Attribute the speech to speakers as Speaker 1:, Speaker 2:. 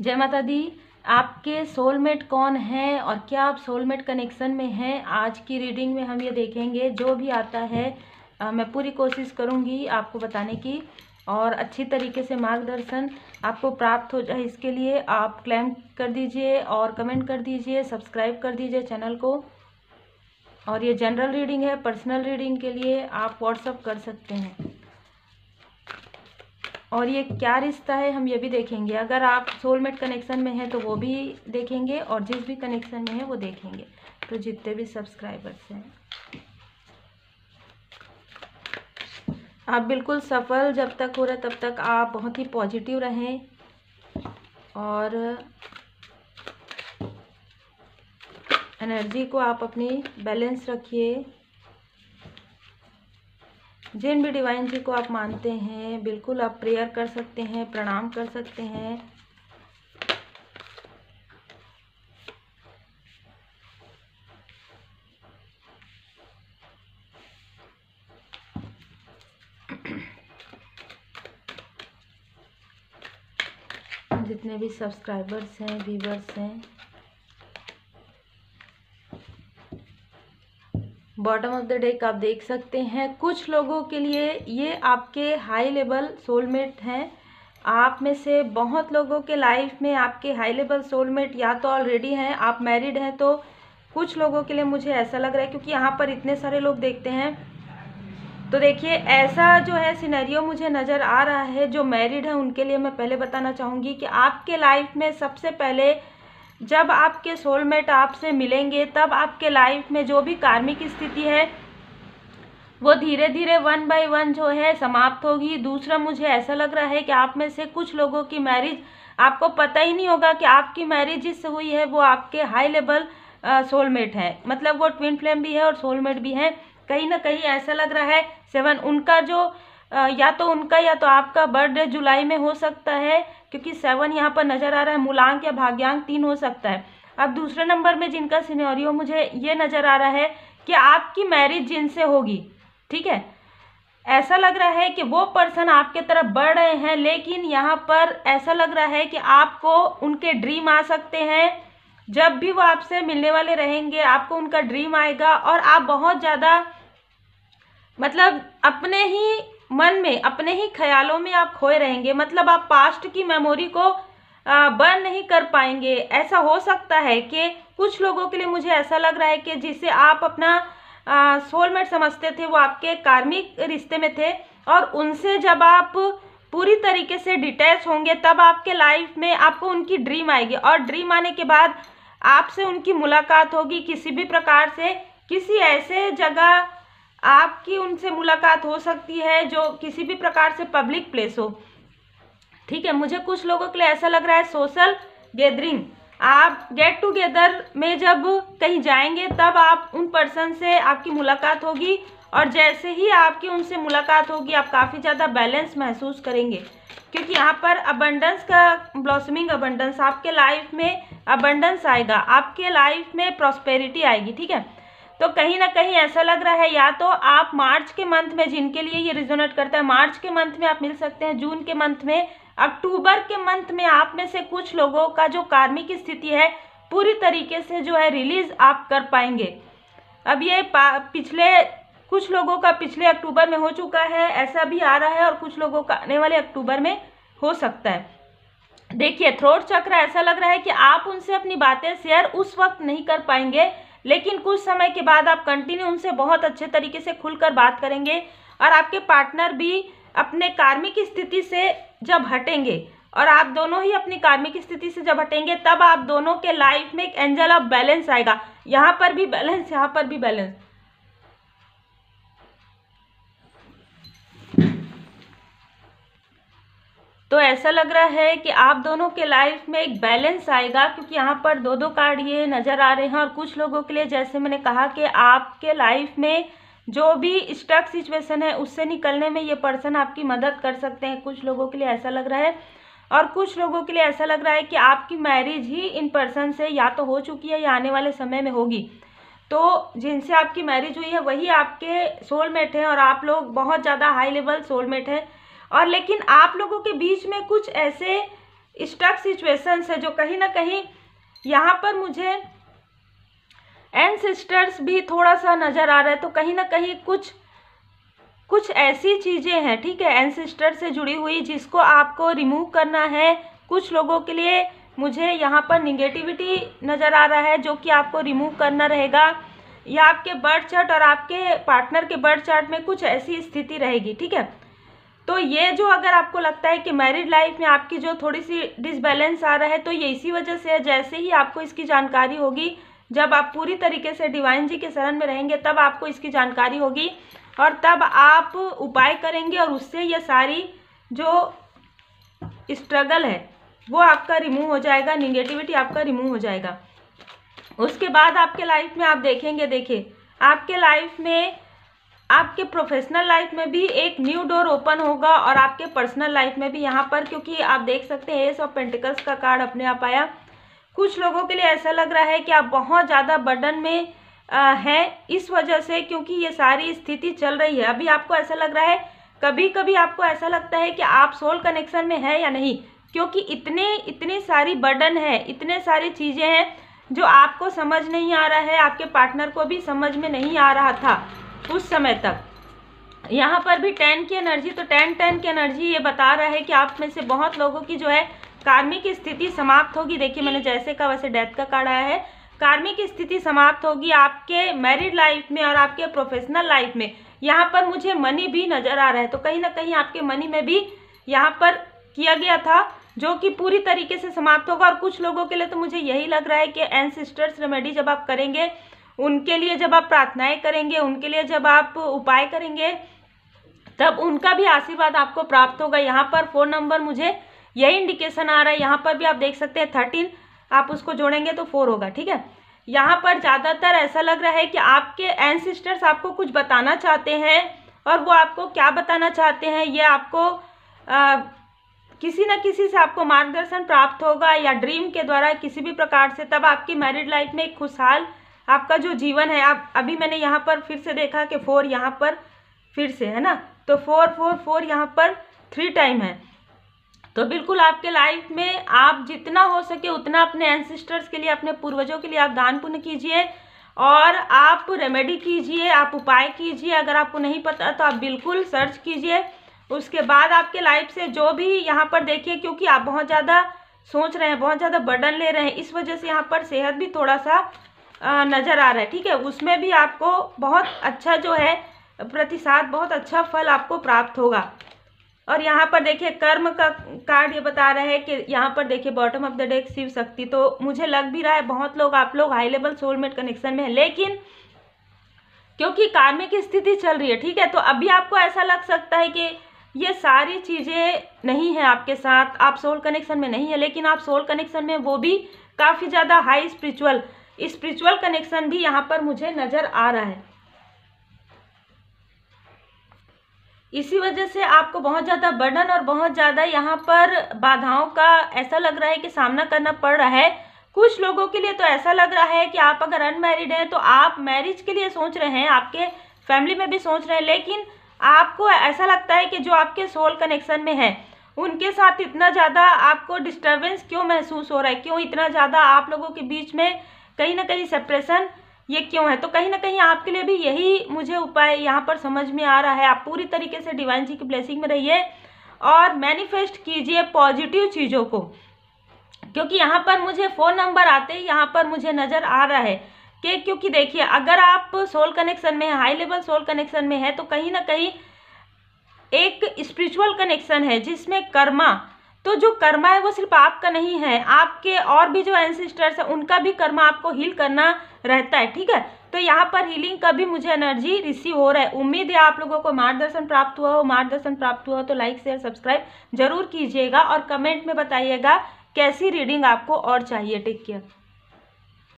Speaker 1: जय माता दी। आपके सोलमेट कौन है और क्या आप सोलमेट कनेक्शन में हैं, आज की रीडिंग में हम ये देखेंगे। जो भी आता है मैं पूरी कोशिश करूँगी आपको बताने की और अच्छी तरीके से मार्गदर्शन आपको प्राप्त हो जाए। इसके लिए आप क्लेम कर दीजिए और कमेंट कर दीजिए, सब्सक्राइब कर दीजिए चैनल को। और ये जनरल रीडिंग है, पर्सनल रीडिंग के लिए आप व्हाट्सअप कर सकते हैं। और ये क्या रिश्ता है हम ये भी देखेंगे। अगर आप सोलमेट कनेक्शन में हैं तो वो भी देखेंगे और जिस भी कनेक्शन में है वो देखेंगे। तो जितने भी सब्सक्राइबर्स हैं आप बिल्कुल सफल जब तक हो रहा है तब तक आप बहुत ही पॉजिटिव रहें और एनर्जी को आप अपनी बैलेंस रखिए। जिन भी डिवाइन जी को आप मानते हैं बिल्कुल आप प्रेयर कर सकते हैं, प्रणाम कर सकते हैं। जितने भी सब्सक्राइबर्स हैं, व्यूवर्स हैं, बॉटम ऑफ द डेक आप देख सकते हैं। कुछ लोगों के लिए ये आपके हाई लेवल सोलमेट हैं। आप में से बहुत लोगों के लाइफ में आपके हाई लेवल सोलमेट या तो ऑलरेडी हैं, आप मैरिड हैं, तो कुछ लोगों के लिए मुझे ऐसा लग रहा है क्योंकि यहाँ पर इतने सारे लोग देखते हैं। तो देखिए ऐसा जो है सिनेरियो मुझे नज़र आ रहा है। जो मैरिड है उनके लिए मैं पहले बताना चाहूँगी कि आपके लाइफ में सबसे पहले जब आपके सोलमेट आपसे मिलेंगे तब आपके लाइफ में जो भी कार्मिक स्थिति है वो धीरे धीरे 1 बाय 1 जो है समाप्त होगी। दूसरा मुझे ऐसा लग रहा है कि आप में से कुछ लोगों की मैरिज आपको पता ही नहीं होगा कि आपकी मैरिज जिससे हुई है वो आपके हाई लेवल सोलमेट है। मतलब वो ट्विन फ्लेम भी है और सोलमेट भी है। कहीं ना कहीं ऐसा लग रहा है 7 उनका जो या तो उनका या तो आपका बर्थडे जुलाई में हो सकता है क्योंकि 7 यहाँ पर नज़र आ रहा है। मूलांक या भाग्यांक 3 हो सकता है। अब दूसरे नंबर में जिनका सिनेरियो मुझे ये नज़र आ रहा है कि आपकी मैरिज जिनसे होगी, ठीक है, ऐसा लग रहा है कि वो पर्सन आपके तरफ बढ़ रहे हैं, लेकिन यहाँ पर ऐसा लग रहा है कि आपको उनके ड्रीम आ सकते हैं। जब भी वो आपसे मिलने वाले रहेंगे आपको उनका ड्रीम आएगा और आप बहुत ज़्यादा मतलब अपने ही मन में, अपने ही ख्यालों में आप खोए रहेंगे। मतलब आप पास्ट की मेमोरी को बर्न नहीं कर पाएंगे। ऐसा हो सकता है कि कुछ लोगों के लिए मुझे ऐसा लग रहा है कि जिसे आप अपना सोलमेट समझते थे वो आपके कार्मिक रिश्ते में थे और उनसे जब आप पूरी तरीके से डिटैच होंगे तब आपके लाइफ में आपको उनकी ड्रीम आएगी और ड्रीम आने के बाद आपसे उनकी मुलाकात होगी। किसी भी प्रकार से किसी ऐसे जगह आपकी उनसे मुलाकात हो सकती है जो किसी भी प्रकार से पब्लिक प्लेस हो, ठीक है। मुझे कुछ लोगों के लिए ऐसा लग रहा है सोशल गैदरिंग, आप गेट टुगेदर में जब कहीं जाएंगे तब आप उन पर्सन से आपकी मुलाकात होगी और जैसे ही आपकी उनसे मुलाकात होगी आप काफ़ी ज़्यादा बैलेंस महसूस करेंगे क्योंकि यहाँ पर अबंडेंस का ब्लॉसमिंग अबंडेंस, आपके लाइफ में अबंडेंस आएगा, आपके लाइफ में प्रॉस्पेरिटी आएगी, ठीक है। तो कहीं ना कहीं ऐसा लग रहा है या तो आप मार्च के मंथ में, जिनके लिए ये रिजोनेट करता है, मार्च के मंथ में आप मिल सकते हैं, जून के मंथ में, अक्टूबर के मंथ में आप में से कुछ लोगों का जो कार्मिक स्थिति है पूरी तरीके से जो है रिलीज आप कर पाएंगे। अब ये पिछले कुछ लोगों का पिछले अक्टूबर में हो चुका है ऐसा भी आ रहा है और कुछ लोगों का आने वाले अक्टूबर में हो सकता है। देखिए थ्रोट चक्र ऐसा लग रहा है कि आप उनसे अपनी बातें शेयर उस वक्त नहीं कर पाएंगे, लेकिन कुछ समय के बाद आप कंटिन्यू उनसे बहुत अच्छे तरीके से खुलकर बात करेंगे और आपके पार्टनर भी अपने कार्मिक स्थिति से जब हटेंगे और आप दोनों ही अपनी कार्मिक स्थिति से जब हटेंगे तब आप दोनों के लाइफ में एक एंजल ऑफ बैलेंस आएगा। यहाँ पर भी बैलेंस, यहाँ पर भी बैलेंस। तो ऐसा लग रहा है कि आप दोनों के लाइफ में एक बैलेंस आएगा क्योंकि यहाँ पर दो कार्ड ये नज़र आ रहे हैं। और कुछ लोगों के लिए जैसे मैंने कहा कि आपके लाइफ में जो भी स्टक सिचुएशन है उससे निकलने में ये पर्सन आपकी मदद कर सकते हैं। कुछ लोगों के लिए ऐसा लग रहा है और कुछ लोगों के लिए ऐसा लग रहा है कि आपकी मैरिज ही इन पर्सन से या तो हो चुकी है या आने वाले समय में होगी। तो जिनसे आपकी मैरिज हुई है वही आपके सोलमेट हैं और आप लोग बहुत ज़्यादा हाई लेवल सोलमेट हैं। और लेकिन आप लोगों के बीच में कुछ ऐसे स्टक सिचुएशंस है जो कहीं ना कहीं यहाँ पर मुझे एंसेस्टर्स भी थोड़ा सा नज़र आ रहा है। तो कहीं ना कहीं कुछ ऐसी चीज़ें हैं, ठीक है, एंसेस्टर से जुड़ी हुई, जिसको आपको रिमूव करना है। कुछ लोगों के लिए मुझे यहाँ पर निगेटिविटी नज़र आ रहा है जो कि आपको रिमूव करना रहेगा, या आपके बर्थ चार्ट और आपके पार्टनर के बर्थ चार्ट में कुछ ऐसी स्थिति रहेगी, ठीक है। तो ये जो अगर आपको लगता है कि मैरिड लाइफ में आपकी जो थोड़ी सी डिसबैलेंस आ रहा है, तो ये इसी वजह से है। जैसे ही आपको इसकी जानकारी होगी, जब आप पूरी तरीके से डिवाइन जी के शरण में रहेंगे, तब आपको इसकी जानकारी होगी और तब आप उपाय करेंगे और उससे ये सारी जो स्ट्रगल है वो आपका रिमूव हो जाएगा, निगेटिविटी आपका रिमूव हो जाएगा। उसके बाद आपके लाइफ में आप देखेंगे, देखिए आपके लाइफ में, आपके प्रोफेशनल लाइफ में भी एक न्यू डोर ओपन होगा और आपके पर्सनल लाइफ में भी यहाँ पर, क्योंकि आप देख सकते हैं एस ऑफ पेंटिकल्स का कार्ड अपने आप आया। कुछ लोगों के लिए ऐसा लग रहा है कि आप बहुत ज़्यादा बर्डन में हैं इस वजह से, क्योंकि ये सारी स्थिति चल रही है। अभी आपको ऐसा लग रहा है, कभी कभी आपको ऐसा लगता है कि आप सोल कनेक्शन में है या नहीं, क्योंकि इतनी सारी बर्डन है, इतने सारी चीज़ें हैं जो आपको समझ नहीं आ रहा है, आपके पार्टनर को भी समझ में नहीं आ रहा था उस समय तक। यहाँ पर भी 10 की एनर्जी, तो 10 की एनर्जी ये बता रहा है कि आप में से बहुत लोगों की जो है कार्मिक स्थिति समाप्त होगी। देखिए मैंने जैसे कहा वैसे डेथ का कार्ड आया है। कार्मिक स्थिति समाप्त होगी आपके मैरिड लाइफ में और आपके प्रोफेशनल लाइफ में। यहाँ पर मुझे मनी भी नज़र आ रहा है, तो कहीं ना कहीं आपके मनी में भी यहाँ पर किया गया था जो कि पूरी तरीके से समाप्त होगा। और कुछ लोगों के लिए तो मुझे यही लग रहा है कि एंसेस्टर्स रेमेडी जब आप करेंगे, उनके लिए जब आप प्रार्थनाएं करेंगे, उनके लिए जब आप उपाय करेंगे, तब उनका भी आशीर्वाद आपको प्राप्त होगा। यहाँ पर फ़ोन नंबर मुझे यही इंडिकेशन आ रहा है। यहाँ पर भी आप देख सकते हैं 13, आप उसको जोड़ेंगे तो 4 होगा, ठीक है। यहाँ पर ज़्यादातर ऐसा लग रहा है कि आपके एंसेस्टर्स आपको कुछ बताना चाहते हैं, और वो आपको क्या बताना चाहते हैं ये आपको किसी न किसी से आपको मार्गदर्शन प्राप्त होगा, या ड्रीम के द्वारा किसी भी प्रकार से। तब आपकी मैरिड लाइफ में एक खुशहाल आपका जो जीवन है, आप अभी मैंने यहाँ पर फिर से देखा कि 4 यहाँ पर फिर से है ना, तो 4 4 4 यहाँ पर 3 टाइम है। तो बिल्कुल आपके लाइफ में आप जितना हो सके उतना अपने एंसेस्टर्स के लिए, अपने पूर्वजों के लिए आप दान पुण्य कीजिए और आप रेमेडी कीजिए, आप उपाय कीजिए। अगर आपको नहीं पता तो आप बिल्कुल सर्च कीजिए। उसके बाद आपके लाइफ से जो भी यहाँ पर देखिए, क्योंकि आप बहुत ज़्यादा सोच रहे हैं, बहुत ज़्यादा बर्डन ले रहे हैं, इस वजह से यहाँ पर सेहत भी थोड़ा सा नज़र आ रहा है, ठीक है। उसमें भी आपको बहुत अच्छा जो है प्रतिशत, बहुत अच्छा फल आपको प्राप्त होगा। और यहाँ पर देखिए कर्म का कार्ड ये बता रहा है कि यहाँ पर देखिए bottom of the deck Shiv Shakti. तो मुझे लग भी रहा है बहुत लोग, आप लोग हाई लेवल सोलमेट कनेक्शन में है, लेकिन क्योंकि कार्मिक स्थिति चल रही है, ठीक है, तो अभी आपको ऐसा लग सकता है कि ये सारी चीज़ें नहीं है आपके साथ, आप सोल कनेक्शन में नहीं है, लेकिन आप सोल कनेक्शन में, वो भी काफ़ी ज़्यादा हाई स्पिरिचुअल कनेक्शन भी यहाँ पर मुझे नज़र आ रहा है। इसी वजह से आपको बहुत ज़्यादा बर्डन और बहुत ज़्यादा यहाँ पर बाधाओं का ऐसा लग रहा है कि सामना करना पड़ रहा है। कुछ लोगों के लिए तो ऐसा लग रहा है कि आप अगर अनमैरिड हैं तो आप मैरिज के लिए सोच रहे हैं, आपके फैमिली में भी सोच रहे हैं, लेकिन आपको ऐसा लगता है कि जो आपके सोल कनेक्शन में है उनके साथ इतना ज़्यादा आपको डिस्टर्बेंस क्यों महसूस हो रहा है, क्यों इतना ज़्यादा आप लोगों के बीच में कहीं ना कहीं सेपरेशन ये क्यों है। तो कहीं ना कहीं आपके लिए भी यही मुझे उपाय यहाँ पर समझ में आ रहा है। आप पूरी तरीके से डिवाइन जी की ब्लेसिंग में रहिए और मैनिफेस्ट कीजिए पॉजिटिव चीज़ों को, क्योंकि यहाँ पर मुझे फ़ोन नंबर आते ही यहाँ पर मुझे नज़र आ रहा है कि, क्योंकि देखिए अगर आप सोल कनेक्शन में है, हाई लेवल सोल कनेक्शन में है, तो कहीं ना कहीं एक स्पिरिचुअल कनेक्शन है जिसमें कर्मा, तो जो कर्मा है वो सिर्फ आपका नहीं है, आपके और भी जो एंसेस्टर्स है उनका भी कर्मा आपको हील करना रहता है, ठीक है। तो यहाँ पर हीलिंग का भी मुझे एनर्जी रिसीव हो रहा है। उम्मीद है आप लोगों को मार्गदर्शन प्राप्त हुआ हो। मार्गदर्शन प्राप्त हुआ हो तो लाइक शेयर सब्सक्राइब जरूर कीजिएगा और कमेंट में बताइएगा कैसी रीडिंग आपको और चाहिए। Take care.